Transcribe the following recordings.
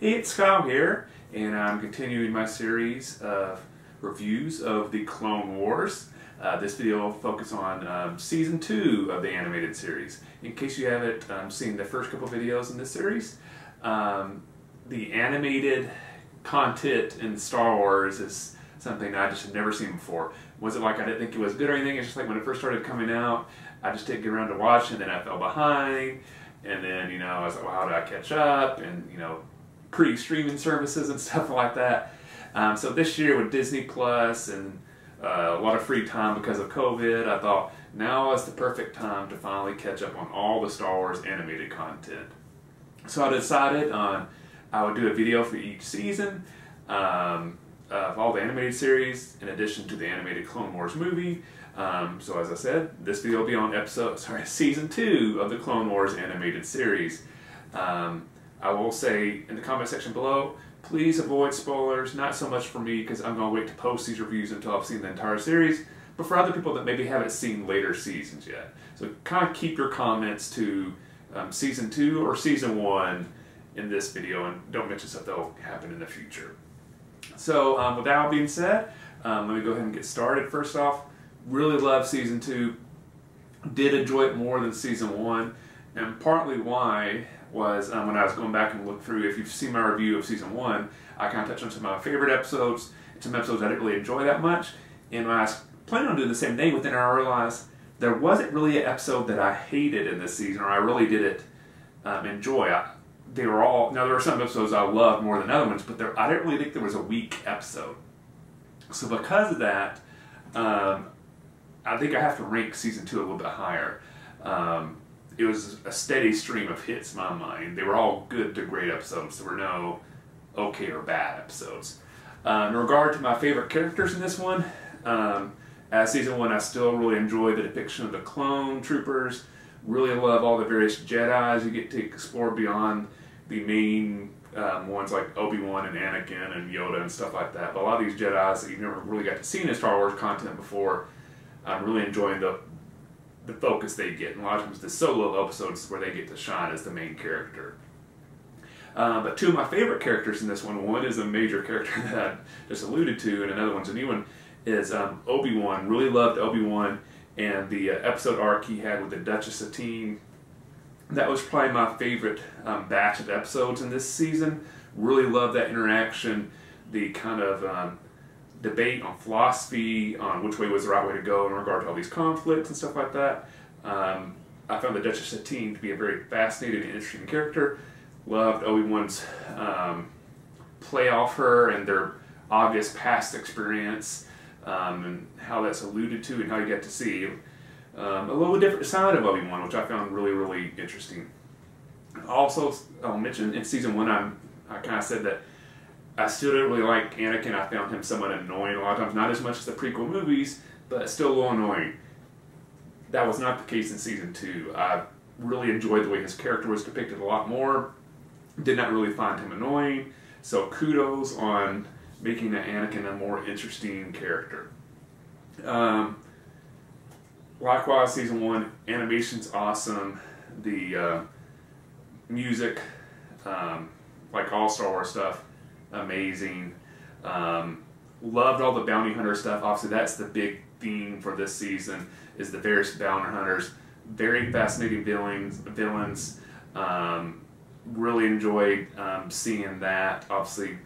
Hey, it's Kyle here, and I'm continuing my series of reviews of the Clone Wars. This video will focus on Season 2 of the animated series. In case you haven't seen the first couple videos in this series, the animated content in Star Wars is something I just had never seen before. It wasn't like I didn't think it was good or anything, it's just like when it first started coming out, I just didn't get around to watching, and then I fell behind, and then, you know, I was like, well, how do I catch up, and, you know, pre-streaming services and stuff like that. So this year with Disney Plus and a lot of free time because of COVID, I thought now is the perfect time to finally catch up on all the Star Wars animated content. So I decided I would do a video for each season of all the animated series in addition to the animated Clone Wars movie. So as I said, this video will be on Season 2 of the Clone Wars animated series. I will say in the comment section below, please avoid spoilers, not so much for me because I'm going to wait to post these reviews until I've seen the entire series, but for other people that maybe haven't seen later seasons yet. So kind of keep your comments to Season 2 or Season 1 in this video, and don't mention stuff that will happen in the future. So with that all being said, let me go ahead and get started. First off, really love Season 2. Did enjoy it more than Season 1, and partly why was when I was going back and look through, if you've seen my review of Season 1, I kind of touched on some of my favorite episodes, some episodes I didn't really enjoy that much, and when I was planning on doing the same thing, but then I realized there wasn't really an episode that I hated in this season, or I really didn't enjoy. They were all, now there were some episodes I loved more than other ones, but I didn't really think there was a weak episode. So because of that, I think I have to rank Season 2 a little bit higher. It was a steady stream of hits in my mind. They were all good to great episodes. There were no okay or bad episodes. In regard to my favorite characters in this one, as Season 1, I still really enjoy the depiction of the clone troopers. Really love all the various Jedis you get to explore beyond the main ones like Obi-Wan and Anakin and Yoda and stuff like that. But a lot of these Jedis that you've never really got to see in Star Wars content before, I'm really enjoying the focus they get. And a lot of times the solo episodes where they get to shine as the main character. But two of my favorite characters in this one is a major character that I just alluded to, and another one's a new one, is Obi-Wan. Really loved Obi-Wan and the episode arc he had with the Duchess Satine. That was probably my favorite batch of episodes in this season. Really loved that interaction, the kind of debate on philosophy, on which way was the right way to go in regard to all these conflicts and stuff like that. I found the Duchess Satine to be a very fascinating and interesting character. Loved Obi-Wan's play off her and their obvious past experience, and how that's alluded to and how you get to see a little different side of Obi-Wan, which I found really, really interesting. Also, I'll mention in Season 1, I kind of said that I still didn't really like Anakin. I found him somewhat annoying a lot of times, not as much as the prequel movies, but still a little annoying. That was not the case in Season 2. I really enjoyed the way his character was depicted a lot more. Did not really find him annoying, so kudos on making Anakin a more interesting character. Likewise, Season 1, animation's awesome. The music, like all Star Wars stuff, amazing. Loved all the bounty hunter stuff. Obviously, that's the big theme for this season, is the various bounty hunters. Very fascinating villains. Really enjoyed seeing that. Obviously,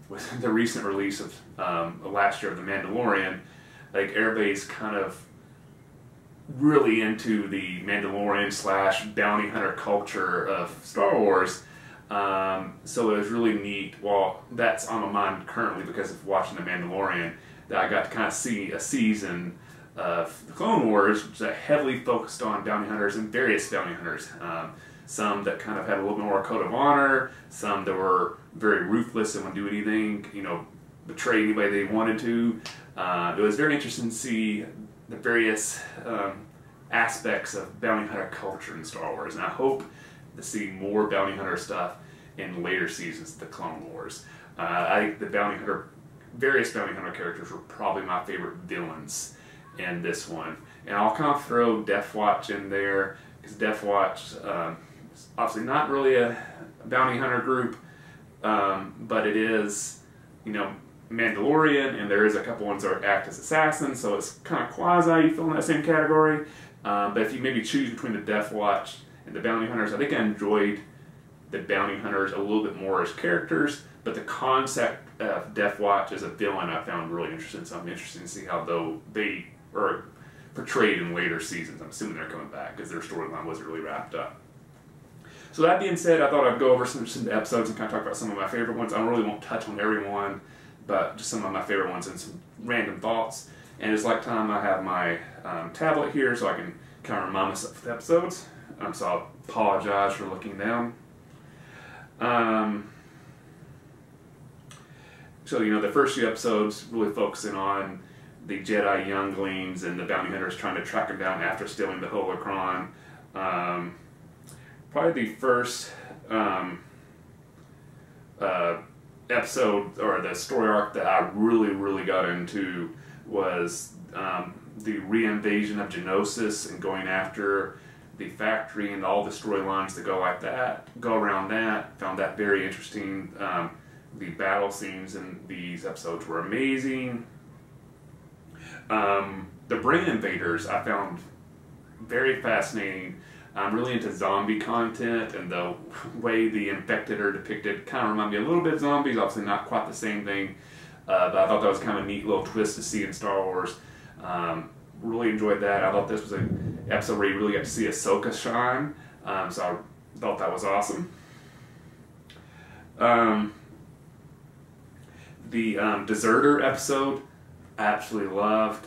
with the recent release of last year of The Mandalorian, like everybody's kind of really into the Mandalorian / bounty hunter culture of Star Wars. So it was really neat. Well, that's on my mind currently because of watching The Mandalorian, that I got to kind of see a season of the Clone Wars that heavily focused on bounty hunters and various bounty hunters. Some that kind of had a little bit more code of honor, some that were very ruthless and would do anything, you know, betray anybody they wanted to. It was very interesting to see the various aspects of bounty hunter culture in Star Wars, and I hope to see more bounty hunter stuff in later seasons of the Clone Wars. I think the various bounty hunter characters were probably my favorite villains in this one. And I'll kind of throw Death Watch in there, because Death Watch is obviously not really a bounty hunter group, but it is, you know, Mandalorian, and there is a couple ones that act as assassins, so it's kind of quasi, you feel in that same category. But if you maybe choose between the Death Watch and the Bounty Hunters, I think I enjoyed the Bounty Hunters a little bit more as characters, but the concept of Death Watch as a villain I found really interesting, so I'm interested to see how they are portrayed in later seasons. I'm assuming they're coming back because their storyline wasn't really wrapped up. So that being said, I thought I'd go over some episodes and kind of talk about some of my favorite ones. I really won't touch on every one, but just some of my favorite ones and some random thoughts. And it's like time I have my tablet here so I can kind of remind myself of the episodes. So I'll apologize for looking down. So, you know, the first few episodes really focusing on the Jedi younglings and the bounty hunters trying to track them down after stealing the holocron. Probably the first episode or the story arc that I really got into was the re-invasion of Geonosis and going after the factory and all the storylines that go around that. Found that very interesting. The battle scenes in these episodes were amazing. The Brain Invaders I found very fascinating. I'm really into zombie content, and the way the infected are depicted kind of remind me a little bit of zombies, obviously not quite the same thing, but I thought that was kind of a neat little twist to see in Star Wars. Really enjoyed that. I thought this was an episode where you really got to see Ahsoka shine, so I thought that was awesome. The Deserter episode, I absolutely loved.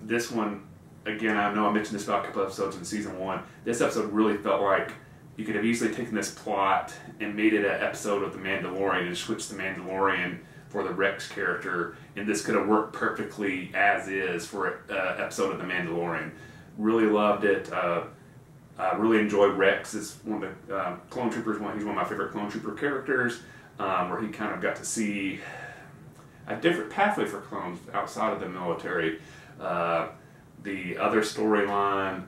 This one, again, I know I mentioned this about a couple episodes in season 1. This episode really felt like you could have easily taken this plot and made it an episode of The Mandalorian and switched The Mandalorian for the Rex character, and this could have worked perfectly as is for an episode of The Mandalorian. Really loved it. I really enjoyed Rex as one of the clone troopers. He's one of my favorite clone trooper characters, where he kind of got to see a different pathway for clones outside of the military. The other storyline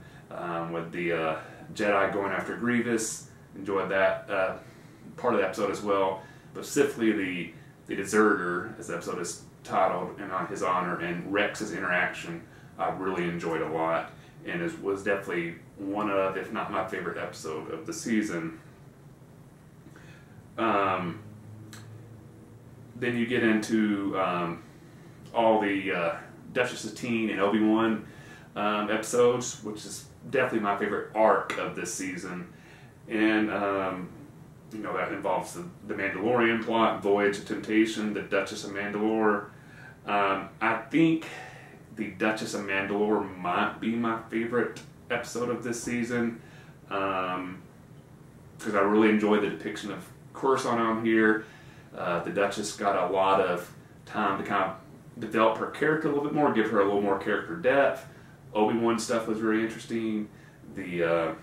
with the Jedi going after Grievous, enjoyed that part of the episode as well. But specifically the Deserter, as the episode is titled, and on his honor, and Rex's interaction, I really enjoyed a lot, and it was definitely one of, if not my favorite episode of the season. Then you get into all the Duchess Satine and Obi-Wan episodes, which is definitely my favorite arc of this season. And you know, that involves the Mandalorian plot, Voyage of Temptation, the Duchess of Mandalore. I think the Duchess of Mandalore might be my favorite episode of this season, because I really enjoyed the depiction of Coruscant on here. The Duchess got a lot of time to kind of develop her character a little bit more, give her a little more character depth. Obi-Wan stuff was very interesting. The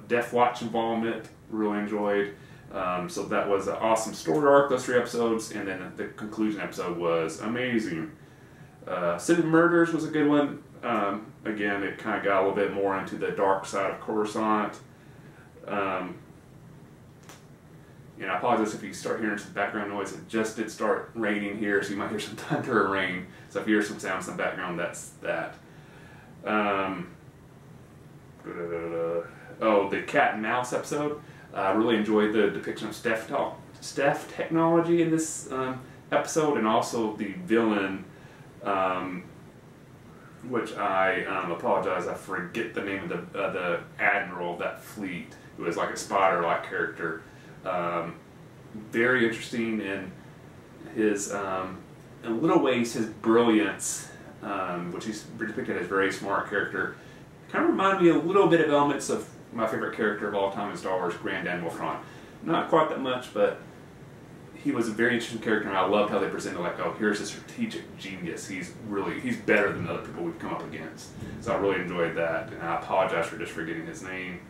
Death Watch involvement, really enjoyed. So that was an awesome story arc, those 3 episodes, and then the conclusion episode was amazing. City Murders was a good one. Again, it kind of got a little bit more into the dark side of Coruscant. And I apologize if you start hearing some background noise. It just did start raining here, so you might hear some thunder or rain. So if you hear some sounds in the background, that's that. Oh, the cat and mouse episode. I really enjoyed the depiction of Steph technology in this episode, and also the villain, which I apologize, I forget the name of the admiral of that fleet, who was like a spotter-like character. Very interesting in his, in little ways, his brilliance, which he's depicted as a very smart character, kind of reminded me a little bit of elements of my favorite character of all time in Star Wars, Grand Admiral Thrawn. Not quite that much, but he was a very interesting character, and I loved how they presented, like, oh, here's a strategic genius. He's better than other people we've come up against. So I really enjoyed that, and I apologize for just forgetting his name.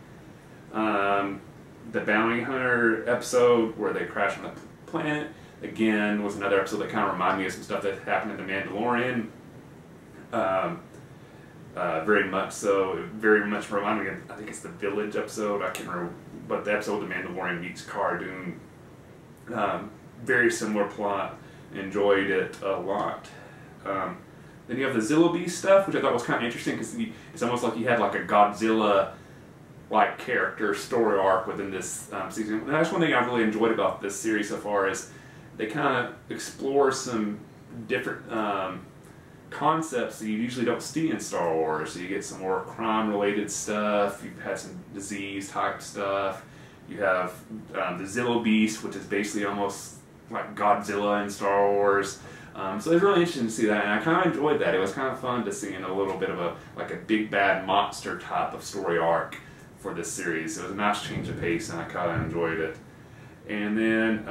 The Bounty Hunter episode, where they crash on the planet, again, was another episode that kind of reminded me of some stuff that happened in The Mandalorian. Very much so. It very much reminded me of, I think it's the Village episode. I can't remember, but the episode of The Mandalorian meets Cara Dune Very similar plot. Enjoyed it a lot. Then you have the Zilla Beast stuff, which I thought was kind of interesting because it's almost like you had like a Godzilla-like character story arc within this season. And that's one thing I really enjoyed about this series so far is they kind of explore some different concepts that you usually don't see in Star Wars. So you get some more crime-related stuff. You've had some disease-type stuff. You have the Zilla Beast, which is basically almost like Godzilla in Star Wars. So it was really interesting to see that, and I kind of enjoyed that. It was kind of fun to see in a little bit of a big bad monster type of story arc for this series. It was a nice change of pace, and I kind of enjoyed it. And then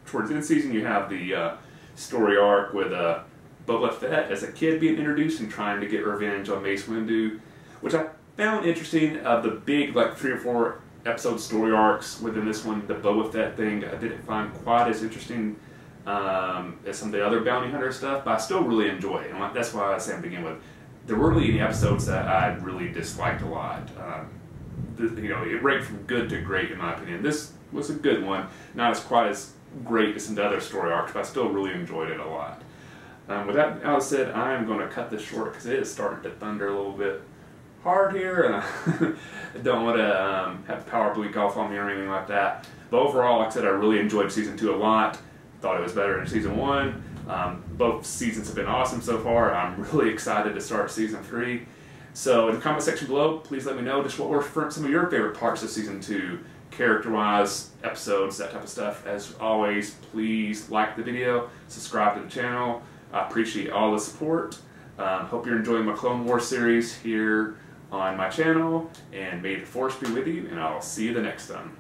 towards the end of the season, you have the story arc with Boba Fett as a kid being introduced and trying to get revenge on Mace Windu, which I found interesting. Of the big 3 or 4 episode story arcs within this one, the Boba Fett thing I didn't find quite as interesting as some of the other bounty hunter stuff, but I still really enjoy it. And that's why I say to begin with, there weren't really any episodes that I really disliked a lot. It ranked from good to great in my opinion. This was a good one, not as quite as great as some of the other story arcs, but I still really enjoyed it a lot. With that out said, I am going to cut this short because it is starting to thunder a little bit hard here, and I don't want to have power bleak off on me or anything like that. But overall, like I said, I really enjoyed Season 2 a lot. Thought it was better than Season 1. Both seasons have been awesome so far. I'm really excited to start Season 3. So in the comment section below, please let me know just what were some of your favorite parts of Season 2, character-wise, episodes, that type of stuff. As always, please like the video, subscribe to the channel. I appreciate all the support. Hope you're enjoying my Clone Wars series here on my channel, and may the Force be with you, and I'll see you the next time.